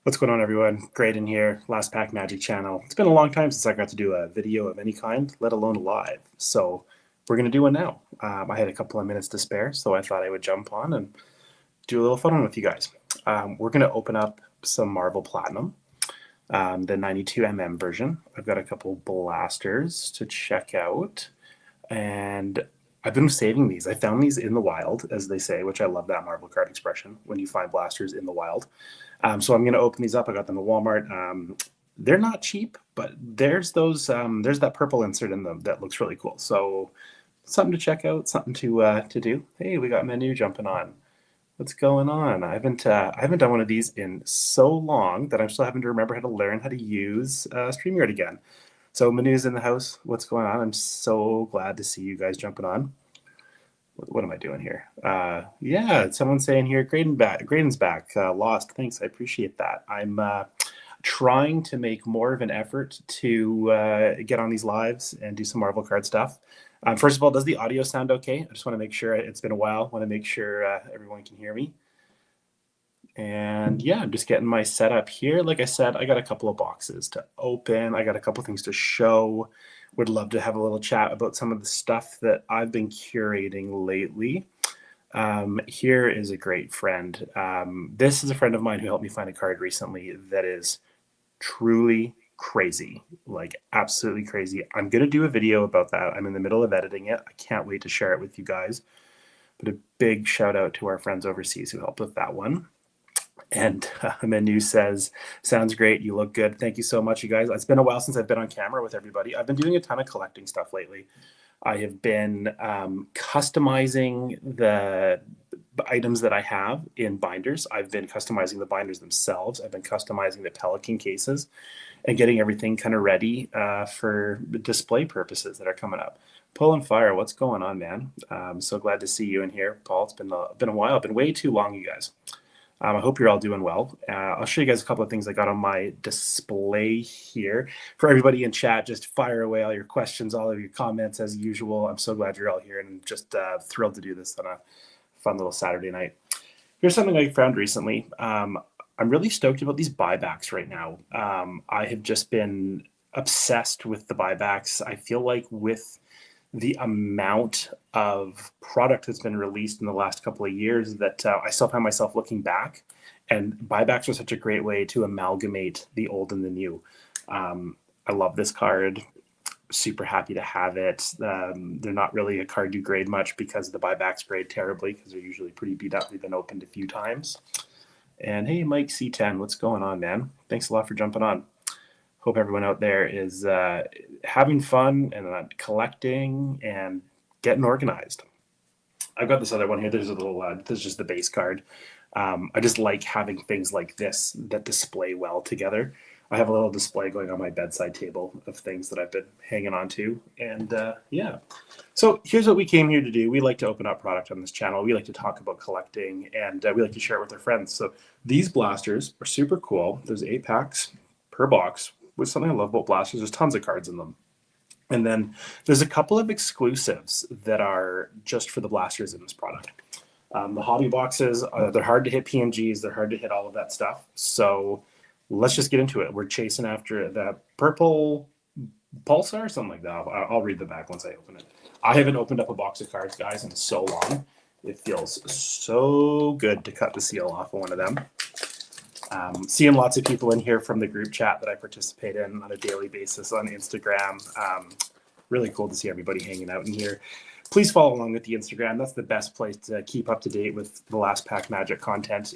What's going on, everyone? Graydon here, LastPackMagik channel. It's been a long time since I got to do a video of any kind, let alone live. So we're going to do one now. I had a couple of minutes to spare, so I thought I would jump on and do a little fun with you guys. We're going to open up some Marvel Platinum, the 92mm version. I've got a couple blasters to check out, and I've been saving these. I found these in the wild, as they say, which I love that Marvel card expression, when you find blasters in the wild. So I'm going to open these up. I got them at Walmart. They're not cheap, but there's those. There's that purple insert in them that looks really cool. So something to check out, something to do. Hey, we got Menu jumping on. What's going on? I haven't done one of these in so long that I'm still having to remember how to learn how to use StreamYard again. So Menu's in the house. What's going on? I'm so glad to see you guys jumping on. What am I doing here? Yeah, someone's saying here, Graydon's back. Lost. Thanks. I appreciate that. I'm trying to make more of an effort to get on these lives and do some Marvel card stuff. First of all, does the audio sound okay? I just want to make sure. It's been a while. I want to make sure everyone can hear me. And yeah, I'm just getting my setup here. Like I said, I got a couple of boxes to open. I got a couple things to show. Would love to have a little chat about some of the stuff that I've been curating lately. Here is a great friend. This is a friend of mine who helped me find a card recently that is truly crazy, like absolutely crazy. I'm going to do a video about that. I'm in the middle of editing it. I can't wait to share it with you guys. But a big shout out to our friends overseas who helped with that one. And Menu says, sounds great. You look good. Thank you so much, you guys. It's been a while since I've been on camera with everybody. I've been doing a ton of collecting stuff lately. I have been customizing the items that I have in binders. I've been customizing the binders themselves. I've been customizing the Pelican cases and getting everything kind of ready for display purposes that are coming up. Pull and Fire, what's going on, man? I'm so glad to see you in here, Paul. It's been a while. It's been way too long, you guys. I hope you're all doing well. I'll show you guys a couple of things I got on my display here. For everybody in chat, just fire away all your questions, all of your comments as usual. I'm so glad you're all here and just thrilled to do this on a fun little Saturday night. Here's something I found recently. I'm really stoked about these buybacks right now. I have just been obsessed with the buybacks. I feel like with the amount of product that's been released in the last couple of years that I still find myself looking back, and buybacks are such a great way to amalgamate the old and the new. I love this card. Super happy to have it. They're not really a card you grade much because the buybacks grade terribly because they're usually pretty beat up. They've been opened a few times. And hey, Mike C10, what's going on, man? Thanks a lot for jumping on. Hope everyone out there is having fun and collecting and getting organized. I've got this other one here. There's a little, this is just the base card. I just like having things like this that display well together. I have a little display going on my bedside table of things that I've been hanging on to. And yeah, so here's what we came here to do. We like to open up product on this channel. We like to talk about collecting, and we like to share it with our friends. So these blasters are super cool. There's 8 packs per box. With something I love about blasters, there's tons of cards in them. And then there's a couple of exclusives that are just for the blasters in this product. The hobby boxes, they're hard to hit PNGs. They're hard to hit all of that stuff. So let's just get into it. We're chasing after that purple pulsar or something like that. I'll read the back once I open it. I haven't opened up a box of cards, guys, in so long. It feels so good to cut the seal off of one of them. Seeing lots of people in here from the group chat that I participate in on a daily basis on Instagram. Really cool to see everybody hanging out in here. Please follow along with the Instagram. That's the best place to keep up to date with the LastPackMagik content.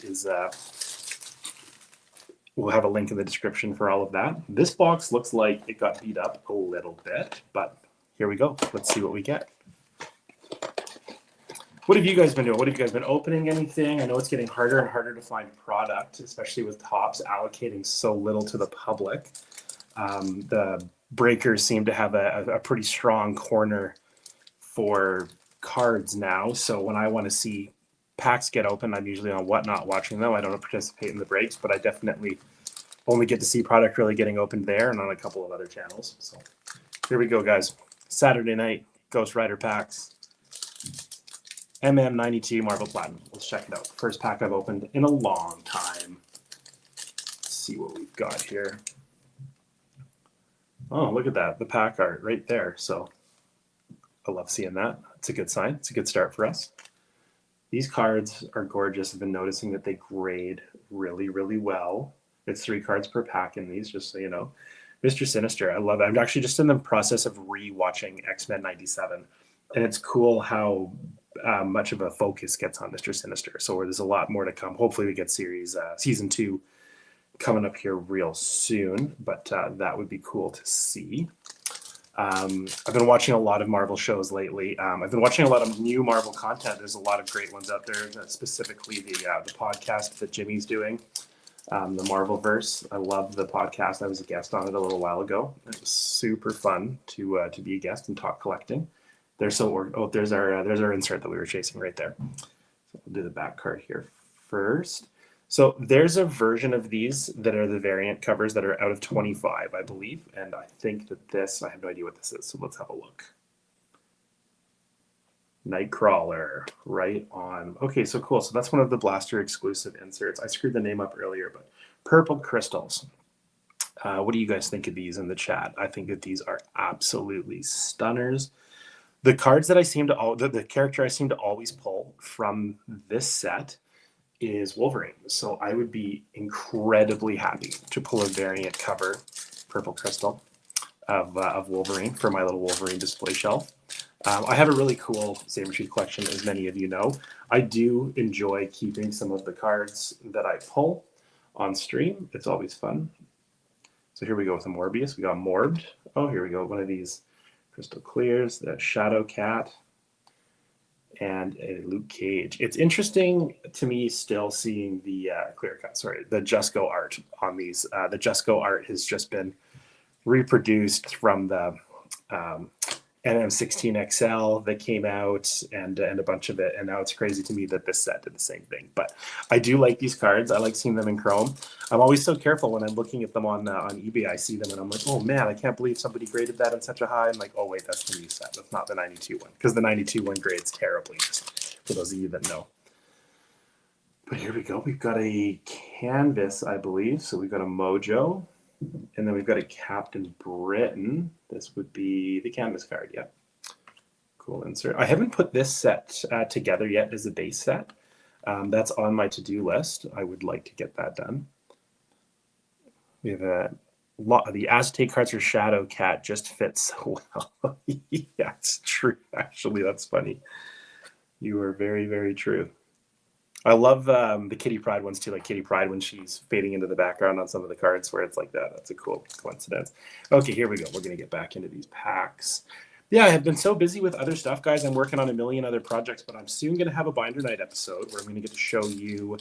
We'll have a link in the description for all of that. This box looks like it got beat up a little bit, but here we go. Let's see what we get. What have you guys been doing? What have you guys been opening anything? I know it's getting harder and harder to find product, especially with Topps allocating so little to the public. The breakers seem to have a pretty strong corner for cards now. So when I want to see packs get open, I'm usually on Whatnot watching them. I don't participate in the breaks, but I definitely only get to see product really getting opened there and on a couple of other channels. So here we go, guys. Saturday night, Ghost Rider packs. MM92 Marvel Platinum. Let's check it out. First pack I've opened in a long time. see what we've got here. Oh, look at that, the pack art right there. So I love seeing that. It's a good sign. It's a good start for us. These cards are gorgeous. I've been noticing that they grade really, really well. It's 3 cards per pack in these, just so you know. Mr. Sinister, I love it. I'm actually just in the process of re-watching X-Men 97. And it's cool how much of a focus gets on Mr. Sinister. So there's a lot more to come. Hopefully we get season 2 coming up here real soon. But that would be cool to see. I've been watching a lot of Marvel shows lately. I've been watching a lot of new Marvel content. There's a lot of great ones out there, specifically the podcast that Jimmy's doing. The Marvelverse. I love the podcast. I was a guest on it a little while ago. It was super fun to be a guest and talk collecting. There's our insert that we were chasing right there. So we'll do the back card here first. So there's a version of these that are the variant covers that are out of 25, I believe. And I think that I have no idea what this is. So let's have a look. Nightcrawler, right on. Okay, so cool. So that's one of the Blaster exclusive inserts. I screwed the name up earlier, but Purple Crystals. What do you guys think of these in the chat? I think that these are absolutely stunners. The cards that the character I seem to always pull from this set is Wolverine. So I would be incredibly happy to pull a variant cover, Purple Crystal, of Wolverine for my little Wolverine display shelf. I have a really cool Saber Tooth collection, as many of you know. I do enjoy keeping some of the cards that I pull on stream. It's always fun. So here we go with a Morbius. We got Morbed. Oh, here we go. One of these Crystal Clears, the Shadow Cat, and a Luke Cage. It's interesting to me still seeing the the Just Go art on these. The Just Go art has just been reproduced from the MM16 XL that came out and a bunch of it. And now it's crazy to me that this set did the same thing. But I do like these cards. I like seeing them in chrome. I'm always so careful when I'm looking at them on eBay. I see them and I'm like, oh man, I can't believe somebody graded that in such a high. I'm like, oh wait, that's the new set. That's not the 92 one. Because the 92 one grades terribly, just for those of you that know. But here we go. We've got a canvas, I believe. So we've got a Mojo. And then we've got a Captain Britain. This would be the canvas card, yeah. Cool insert. I haven't put this set together yet as a base set. That's on my to-do list. I would like to get that done. We have a lot of the Aztec cards for Shadow Cat just fits so well. Yeah, it's true. Actually, that's funny. You are very, very true. I love the Kitty Pryde ones too, like Kitty Pryde when she's fading into the background on some of the cards where it's like that. That's a cool coincidence. Okay, here we go. We're going to get back into these packs. Yeah, I have been so busy with other stuff, guys. I'm working on a million other projects, but I'm soon going to have a Binder Night episode where I'm going to get to show you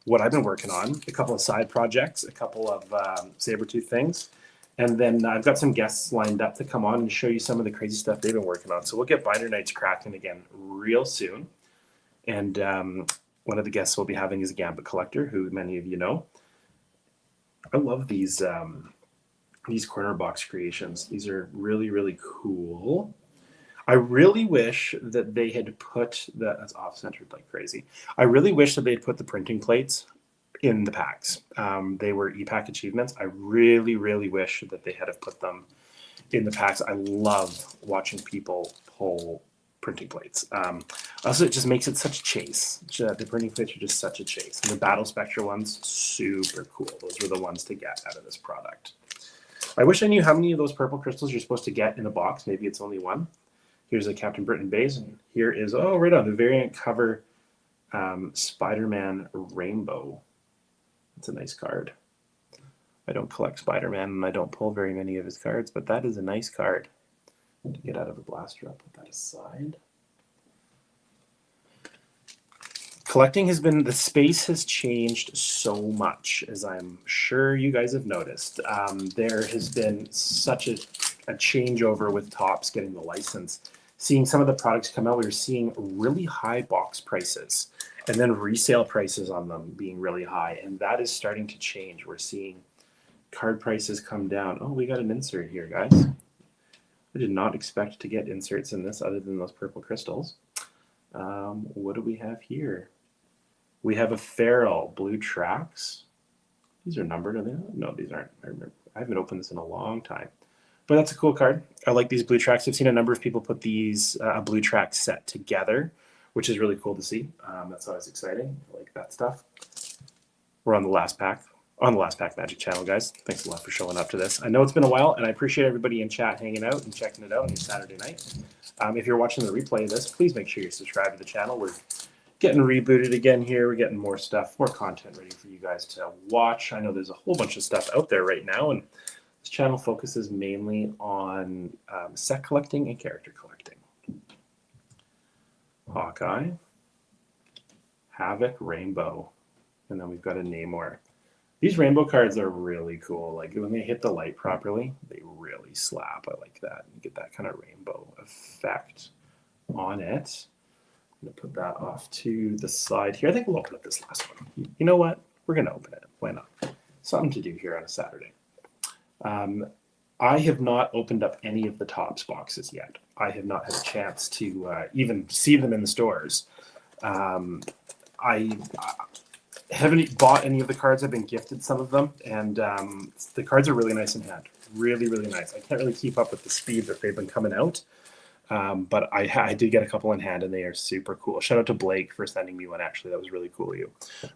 what I've been working on, a couple of side projects, a couple of Sabertooth things. And then I've got some guests lined up to come on and show you some of the crazy stuff they've been working on. So we'll get Binder Nights cracking again real soon. And one of the guests we'll be having is a Gambit collector, who many of you know. I love these corner box creations. These are really, really cool. I really wish that they had put that's off-centered like crazy. I really wish that they'd put the printing plates in the packs. They were e-pack achievements. I really, really wish that they had have put them in the packs. I love watching people pull printing plates. Also, it just makes it such a chase. The printing plates are just such a chase. And the Battle Spectre ones, super cool. Those were the ones to get out of this product. I wish I knew how many of those purple crystals you're supposed to get in a box. Maybe it's only one. Here's a Captain Britain base, and here is, oh, right on, the variant cover Spider-Man Rainbow. That's a nice card. I don't collect Spider-Man, and I don't pull very many of his cards, but that is a nice card to get out of the blaster. I'll put that aside. Collecting has been, the space has changed so much, as I'm sure you guys have noticed. There has been such a changeover with Topps getting the license. Seeing some of the products come out, we were seeing really high box prices and then resale prices on them being really high. And that is starting to change. We're seeing card prices come down. Oh, we got an insert here, guys. I did not expect to get inserts in this other than those purple crystals. What do we have here? We have a Feral Blue Tracks. These are numbered, are they? No, these aren't. I remember. I haven't opened this in a long time. But that's a cool card. I like these blue tracks. I've seen a number of people put these a blue track set together, which is really cool to see. That's always exciting. I like that stuff. We're on the last pack. On the LastPackMagik channel, guys. Thanks a lot for showing up to this. I know it's been a while, and I appreciate everybody in chat hanging out and checking it out on your Saturday night. If you're watching the replay of this, please make sure you subscribe to the channel. We're getting rebooted again here. We're getting more stuff, more content ready for you guys to watch. I know there's a whole bunch of stuff out there right now, and this channel focuses mainly on set collecting and character collecting. Hawkeye, Havoc, Rainbow, and then we've got a Namor. These rainbow cards are really cool. Like when they hit the light properly, they really slap. I like that. You get that kind of rainbow effect on it. I'm going to put that off to the side here. I think we'll open up this last one. You know what? We're going to open it. Why not? Something to do here on a Saturday. I have not opened up any of the Topps boxes yet. I have not had a chance to even see them in the stores. I haven't bought any of the cards. I've been gifted some of them, and the cards are really nice in hand. Really, really nice. I can't really keep up with the speed that they've been coming out, but I did get a couple in hand, and they are super cool. Shout out to Blake for sending me one, actually. That was really cool of you.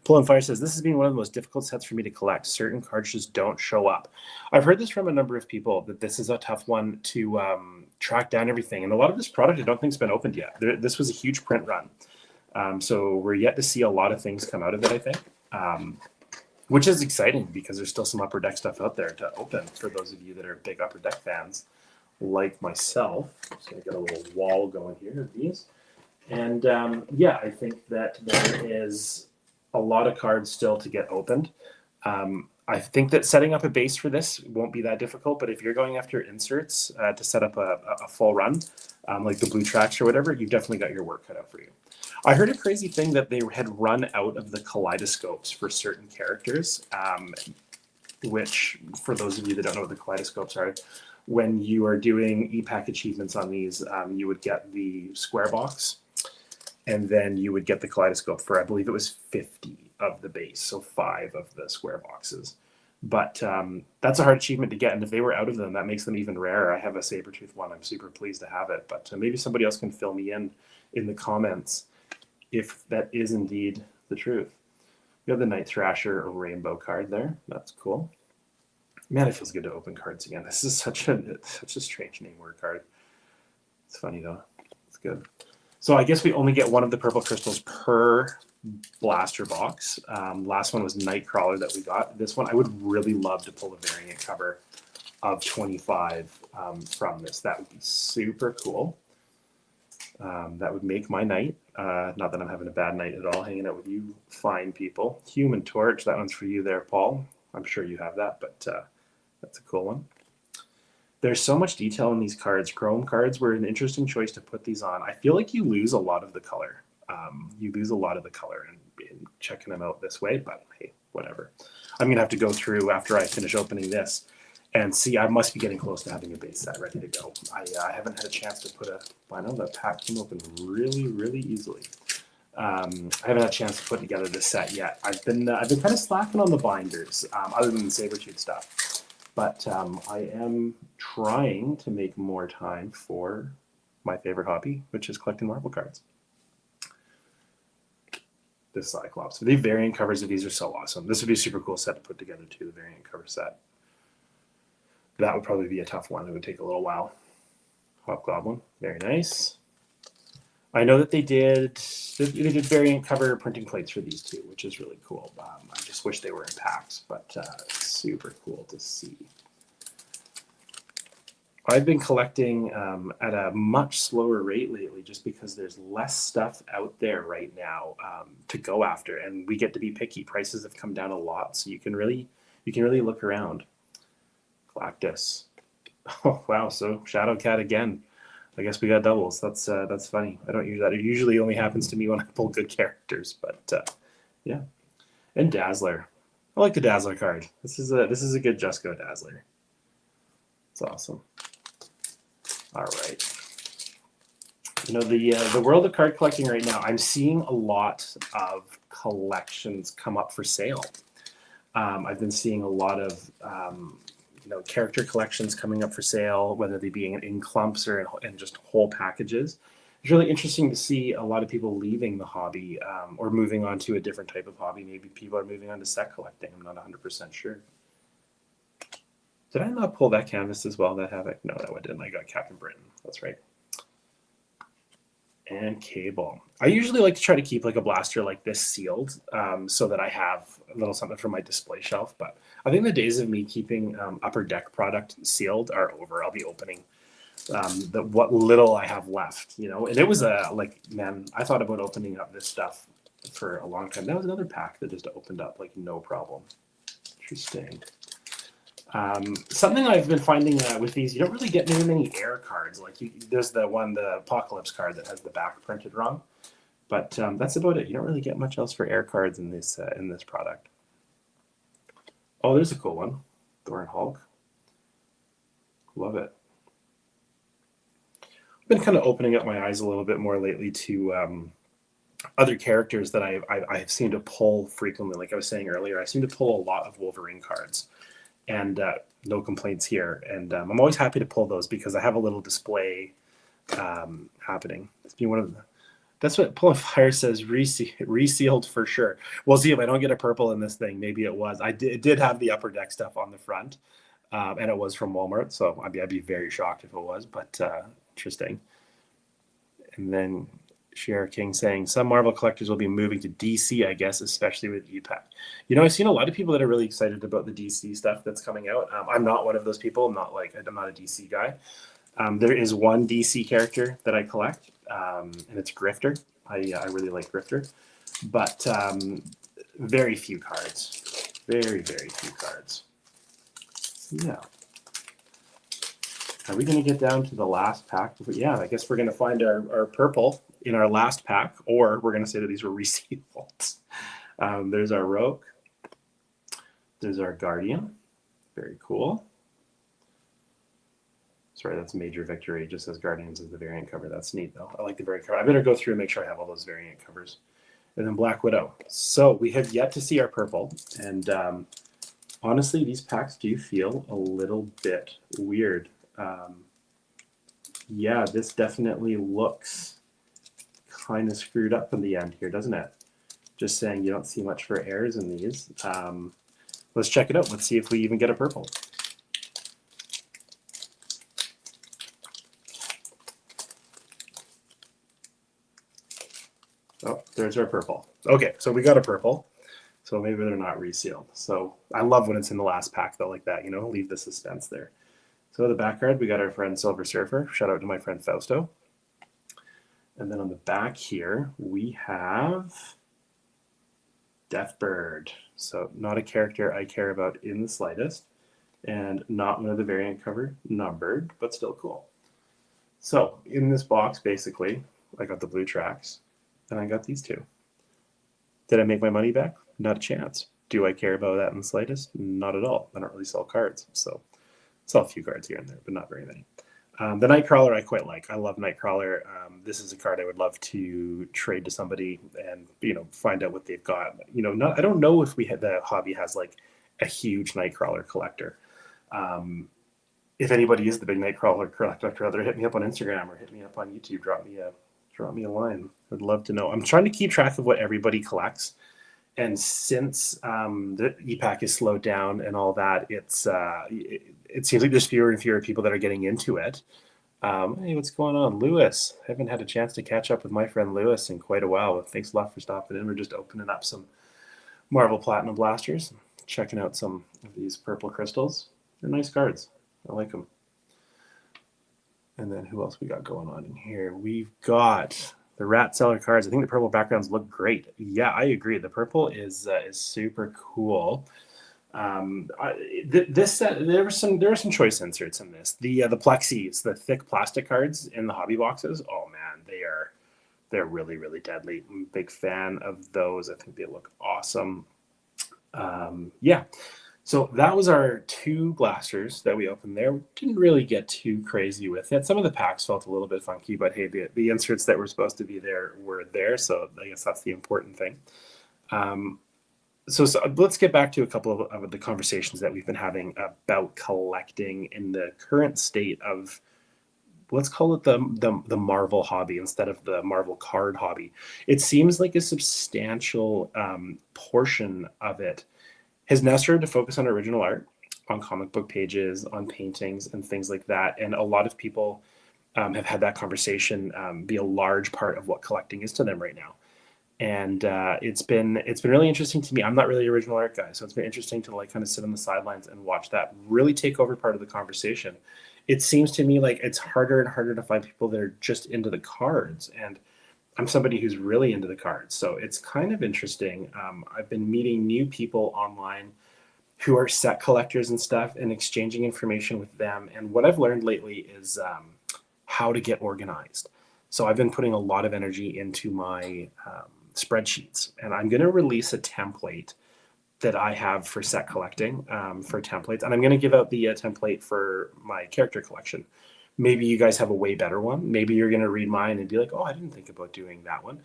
Pull on Fire says, this has been one of the most difficult sets for me to collect. Certain cards just don't show up. I've heard this from a number of people, that this is a tough one to track down everything, and a lot of this product I don't think has been opened yet. This was a huge print run. So we're yet to see a lot of things come out of it, I think, which is exciting because there's still some Upper Deck stuff out there to open for those of you that are big Upper Deck fans like myself. So I got a little wall going here of these. And yeah, I think that there is a lot of cards still to get opened. I think that setting up a base for this won't be that difficult, but if you're going after inserts to set up a full run, like the blue tracks or whatever, you've definitely got your work cut out for you. I heard a crazy thing that they had run out of the kaleidoscopes for certain characters, which, for those of you that don't know what the kaleidoscopes are, when you are doing e-pack achievements on these, you would get the square box, and then you would get the kaleidoscope for, I believe it was 50 of the base, so 5 of the square boxes. But that's a hard achievement to get, and if they were out of them, that makes them even rarer. I have a Sabretooth one. I'm super pleased to have it, but maybe somebody else can fill me in the comments if that is indeed the truth. We have the Night Thrasher Rainbow card there. That's cool. Man, it feels good to open cards again. This is such a strange name word card. It's funny though. It's good. So I guess we only get one of the purple crystals per blaster box. Last one was Nightcrawler that we got. This one, I would really love to pull a variant cover of 25 from this. That would be super cool. That would make my night. Not that I'm having a bad night at all, hanging out with you fine people. Human Torch, that one's for you there, Paul. I'm sure you have that, but that's a cool one. There's so much detail in these cards. Chrome cards were an interesting choice to put these on. I feel like you lose a lot of the color. You lose a lot of the color in checking them out this way, but hey, whatever. I'm going to have to go through after I finish opening this and see. I must be getting close to having a base set ready to go. I haven't had a chance to put I know that pack came open really, really easily. I haven't had a chance to put together this set yet. I've been kind of slacking on the binders, other than the Sabretooth stuff. But I am trying to make more time for my favorite hobby, which is collecting Marvel cards. This Cyclops. The variant covers of these are so awesome. This would be a super cool set to put together too, the variant cover set. That would probably be a tough one. It would take a little while. Hobgoblin, very nice. I know that they did variant cover printing plates for these too, which is really cool. I just wish they were in packs, but super cool to see. I've been collecting at a much slower rate lately just because there's less stuff out there right now to go after, and we get to be picky. Prices have come down a lot, so you can really look around. Galactus. Oh wow, so Shadowcat again. I guess we got doubles. That's funny. I don't use that. It usually only happens to me when I pull good characters, but yeah. And Dazzler. I like the Dazzler card. This is a good Just Go Dazzler. It's awesome. All right. You know, the world of card collecting right now, I'm seeing a lot of collections come up for sale. I've been seeing a lot of character collections coming up for sale, whether they be in clumps or in just whole packages. It's really interesting to see a lot of people leaving the hobby or moving on to a different type of hobby. Maybe people are moving on to set collecting. I'm not 100% sure. Did I not pull that canvas as well, that Havoc? No, that one didn't. I got Captain Britain. That's right. And cable. I usually like to try to keep like a blaster like this sealed so that I have a little something for my display shelf. But I think the days of me keeping upper deck product sealed are over. I'll be opening what little I have left, And it was man, I thought about opening up this stuff for a long time. That was another pack that just opened up like no problem. Interesting. Something I've been finding with these, you don't really get many air cards. Like there's the Apocalypse card that has the back printed wrong, but that's about it. You don't really get much else for air cards in this product. Oh, there's a cool one, Thor Hulk. Love it. I've been kind of opening up my eyes a little bit more lately to other characters that I've seemed to pull frequently. Like I was saying earlier, I seem to pull a lot of Wolverine cards. And no complaints here. And I'm always happy to pull those because I have a little display happening. It's been one of the, that's what Pull of Fire says, resealed for sure. We'll see if I don't get a purple in this thing. Maybe it was. It did have the upper deck stuff on the front, and it was from Walmart. So I'd be very shocked if it was, but interesting. And then Share King saying some Marvel collectors will be moving to DC, I guess, especially with EPAC. I've seen a lot of people that are really excited about the DC stuff that's coming out. I'm not one of those people. I'm not a DC guy. There is one DC character that I collect, and it's Grifter. I really like Grifter, but very few cards. Very, very few cards. So, yeah. Are we going to get down to the last pack? Yeah, I guess we're going to find our purple in our last pack, or we're going to say that these were resealed. There's our Rogue. There's our Guardian. Very cool. Sorry, that's Major Victory. It just says Guardians is the variant cover. That's neat, though. I like the variant cover. I better go through and make sure I have all those variant covers. And then Black Widow. So we have yet to see our purple. And honestly, these packs do feel a little bit weird. Yeah, this definitely looks kind of screwed up in the end here, doesn't it? Just saying you don't see much for airs in these. Let's check it out. Let's see if we even get a purple. Oh, there's our purple. Okay, so we got a purple. So maybe they're not resealed. So I love when it's in the last pack though, like that, leave the suspense there. So the back card, we got our friend Silver Surfer. Shout out to my friend Fausto. And then on the back here, we have Deathbird. So not a character I care about in the slightest, and not one of the variant cover numbered, but still cool. So in this box, basically, I got the blue tracks, and I got these two. Did I make my money back? Not a chance. Do I care about that in the slightest? Not at all. I don't really sell cards, so I sell a few cards here and there, but not very many. The Nightcrawler I quite like. I love Nightcrawler. This is a card I would love to trade to somebody and find out what they've got. I don't know if the hobby has like a huge Nightcrawler collector. If anybody is the big Nightcrawler collector, either hit me up on Instagram or hit me up on YouTube. Drop me a line. I'd love to know. I'm trying to keep track of what everybody collects. And since the EPAC is slowed down and all that, it seems like there's fewer and fewer people that are getting into it. Hey, what's going on? Lewis. I haven't had a chance to catch up with my friend Lewis in quite a while. Thanks a lot for stopping in. We're just opening up some Marvel Platinum Blasters, checking out some of these purple crystals. They're nice cards. I like them. And then who else we got going on in here? We've got the Rat Seller cards. I think the purple backgrounds look great. Yeah, I agree. The purple is super cool. This set, there were some choice inserts in this. The plexis, the thick plastic cards in the hobby boxes. Oh man, they're really, really deadly. I'm a big fan of those. I think they look awesome. Yeah. So that was our two blasters that we opened there. We didn't really get too crazy with it. Some of the packs felt a little bit funky, but hey, the inserts that were supposed to be there were there. So I guess that's the important thing. So let's get back to a couple of the conversations that we've been having about collecting in the current state of, let's call it the Marvel hobby instead of the Marvel card hobby. It seems like a substantial portion of it has now started to focus on original art, on comic book pages, on paintings, and things like that. And a lot of people have had that conversation be a large part of what collecting is to them right now. And it's been really interesting to me. I'm not really an original art guy, so it's been interesting to like kind of sit on the sidelines and watch that really take over part of the conversation. It seems to me like it's harder and harder to find people that are just into the cards, and I'm somebody who's really into the cards, so it's kind of interesting. I've been meeting new people online who are set collectors and stuff, and exchanging information with them. And what I've learned lately is how to get organized. So I've been putting a lot of energy into my spreadsheets, and I'm going to release a template that I have for set collecting for templates, and I'm going to give out the template for my character collection. Maybe you guys have a way better one. Maybe you're going to read mine and be like, oh, I didn't think about doing that one,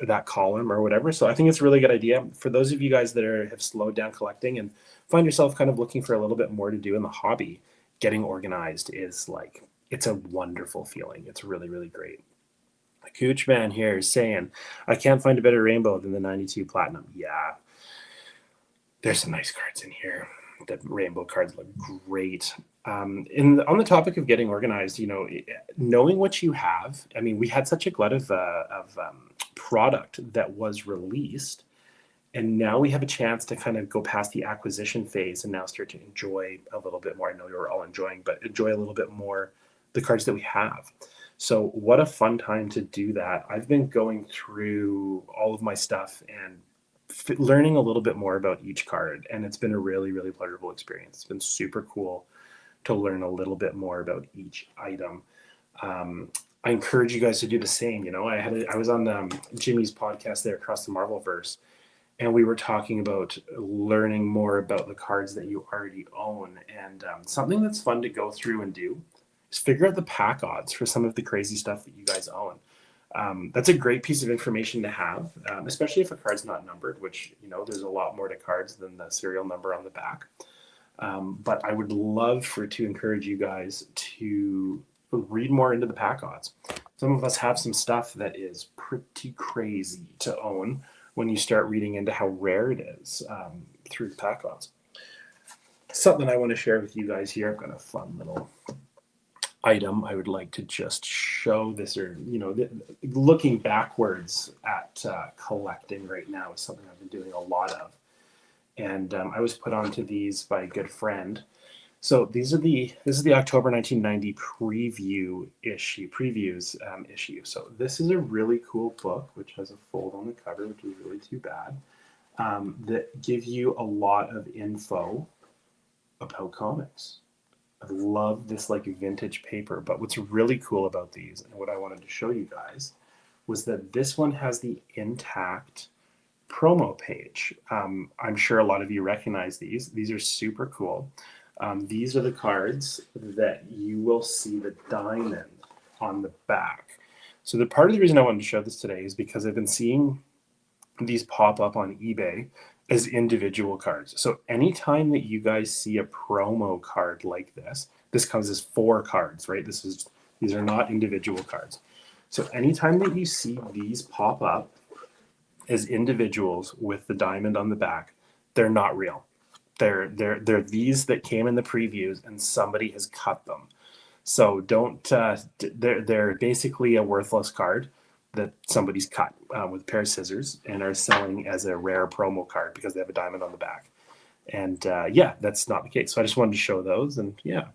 that column or whatever. So I think it's a really good idea for those of you guys that have slowed down collecting and find yourself kind of looking for a little bit more to do in the hobby. Getting organized is like, it's a wonderful feeling. It's really, really great. Cooch Man here is saying, I can't find a better rainbow than the 92 Platinum. Yeah, there's some nice cards in here. The rainbow cards look great. On the topic of getting organized, knowing what you have. I mean, we had such a glut of product that was released, and now we have a chance to kind of go past the acquisition phase and now start to enjoy a little bit more. I know you're all enjoying, but enjoy a little bit more the cards that we have. So what a fun time to do that. I've been going through all of my stuff and learning a little bit more about each card, and it's been a really, really pleasurable experience. It's been super cool to learn a little bit more about each item. I encourage you guys to do the same. I was on Jimmy's podcast there, Across the Marvelverse, and we were talking about learning more about the cards that you already own. And something that's fun to go through and do is figure out the pack odds for some of the crazy stuff that you guys own. That's a great piece of information to have, especially if a card's not numbered, which, there's a lot more to cards than the serial number on the back. But I would love to encourage you guys to read more into the pack odds. Some of us have some stuff that is pretty crazy to own when you start reading into how rare it is through the pack odds. Something I want to share with you guys here. I've got a fun little item I would like to just show this, or looking backwards at collecting right now is something I've been doing a lot of, and I was put onto these by a good friend. So this is the October 1990 previews issue. So this is a really cool book which has a fold on the cover, which is really too bad, that give you a lot of info about comics. I love this like vintage paper, but what's really cool about these, and what I wanted to show you guys, was that this one has the intact promo page. I'm sure a lot of you recognize these. These are super cool. These are the cards that you will see the diamond on the back. So the part of the reason I wanted to show this today is because I've been seeing these pop up on eBay as individual cards. So anytime that you guys see a promo card like this comes as 4 cards, right? These are not individual cards. So anytime that you see these pop up as individuals with the diamond on the back, they're not real. They're these that came in the previews and somebody has cut them. So don't, they're basically a worthless card that somebody's cut with a pair of scissors and are selling as a rare promo card because they have a diamond on the back. And yeah, that's not the case. So I just wanted to show those, and yeah.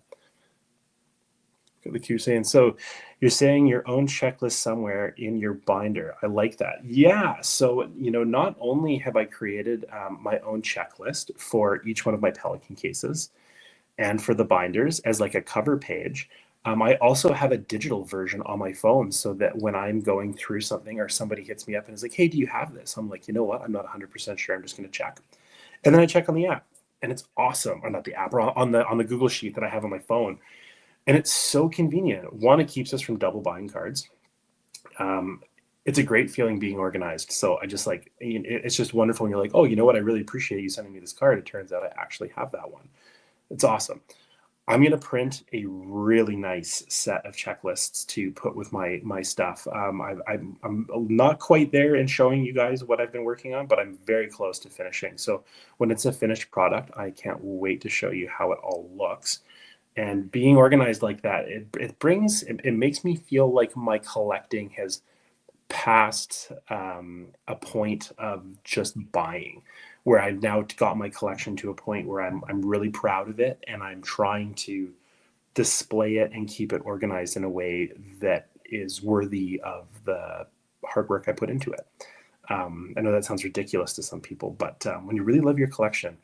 Got the Q saying, so you're saying your own checklist somewhere in your binder. I like that. Yeah. So, not only have I created my own checklist for each one of my Pelican cases and for the binders as like a cover page, I also have a digital version on my phone, so that when I'm going through something or somebody hits me up and is like, hey, do you have this? I'm like, you know what? I'm not 100% sure. I'm just going to check. And then I check on the app, and it's awesome. Or not the app, or on the Google Sheet that I have on my phone. And it's so convenient. One, it keeps us from double buying cards. it's a great feeling being organized. So I just like, it's just wonderful. And you're like, oh, you know what? I really appreciate you sending me this card. It turns out I actually have that one. It's awesome. I'm going to print a really nice set of checklists to put with my stuff. I'm not quite there in showing you guys what I've been working on, but I'm very close to finishing. So when it's a finished product, I can't wait to show you how it all looks. And being organized like that, it makes me feel like my collecting has past a point of just buying, where I've now got my collection to a point where I'm really proud of it, and I'm trying to display it and keep it organized in a way that is worthy of the hard work I put into it. I know that sounds ridiculous to some people, but when you really love your collection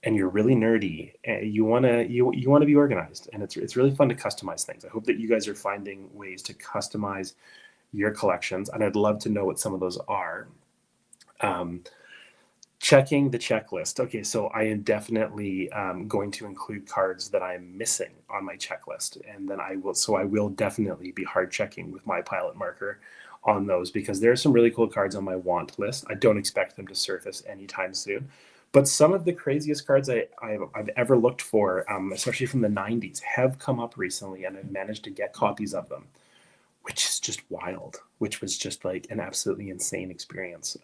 and you're really nerdy, you want to be organized, and it's really fun to customize things. I hope that you guys are finding ways to customize your collections, and I'd love to know what some of those are. Um, Checking the checklist. Okay, so I am definitely going to include cards that I'm missing on my checklist, and then I will definitely be hard checking with my pilot marker on those, because there are some really cool cards on my want list. I don't expect them to surface anytime soon, but some of the craziest cards I've ever looked for, especially from the 90s, have come up recently, and I've managed to get copies of them, which is just wild, which was just like an absolutely insane experience,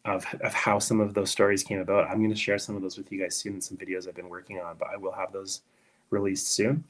of how some of those stories came about. I'm going to share some of those with you guys soon in some videos I've been working on, but I will have those released soon.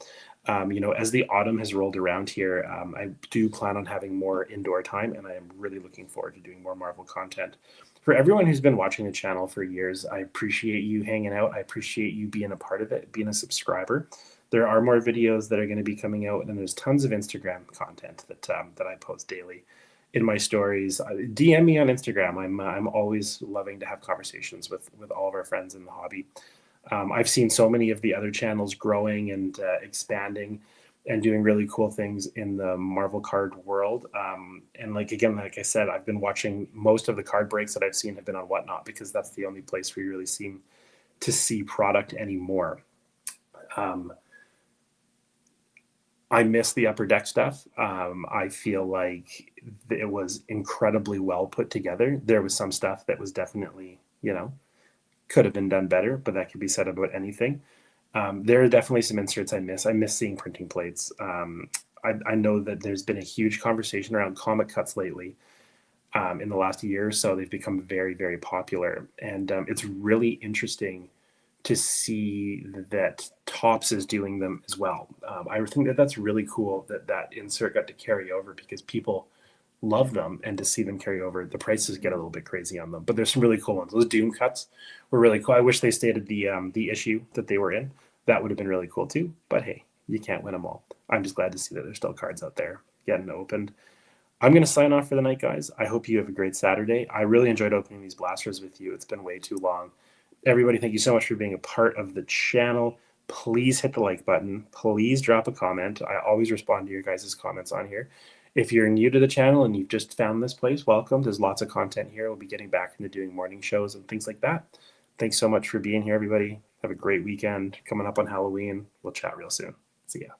As the autumn has rolled around here, I do plan on having more indoor time, and I am really looking forward to doing more Marvel content. For everyone who's been watching the channel for years, I appreciate you hanging out. I appreciate you being a part of it, being a subscriber. There are more videos that are going to be coming out, and there's tons of Instagram content that I post daily in my stories. DM me on Instagram. I'm always loving to have conversations with all of our friends in the hobby. I've seen so many of the other channels growing and expanding and doing really cool things in the Marvel card world. And like I said, I've been watching most of the card breaks that I've seen have been on Whatnot, because that's the only place where you really seem to see product anymore. I miss the Upper Deck stuff. I feel like it was incredibly well put together. There was some stuff that was definitely, could have been done better, but that could be said about anything. There are definitely some inserts I miss. I miss seeing printing plates. I know that there's been a huge conversation around comic cuts lately. In the last year or so, they've become very, very popular. And it's really interesting to see that Topps is doing them as well. I think that that's really cool that insert got to carry over, because people love them, and to see them carry over, the prices get a little bit crazy on them. But there's some really cool ones. Those Doom cuts were really cool. I wish they stayed at the issue that they were in. That would have been really cool too. But hey, you can't win them all. I'm just glad to see that there's still cards out there getting opened. I'm going to sign off for the night, guys. I hope you have a great Saturday. I really enjoyed opening these blasters with you. It's been way too long. Everybody, thank you so much for being a part of the channel. Please hit the like button. Please drop a comment. I always respond to your guys' comments on here. If you're new to the channel and you've just found this place, welcome. There's lots of content here. We'll be getting back into doing morning shows and things like that. Thanks so much for being here, everybody. Have a great weekend coming up on Halloween. We'll chat real soon. See ya.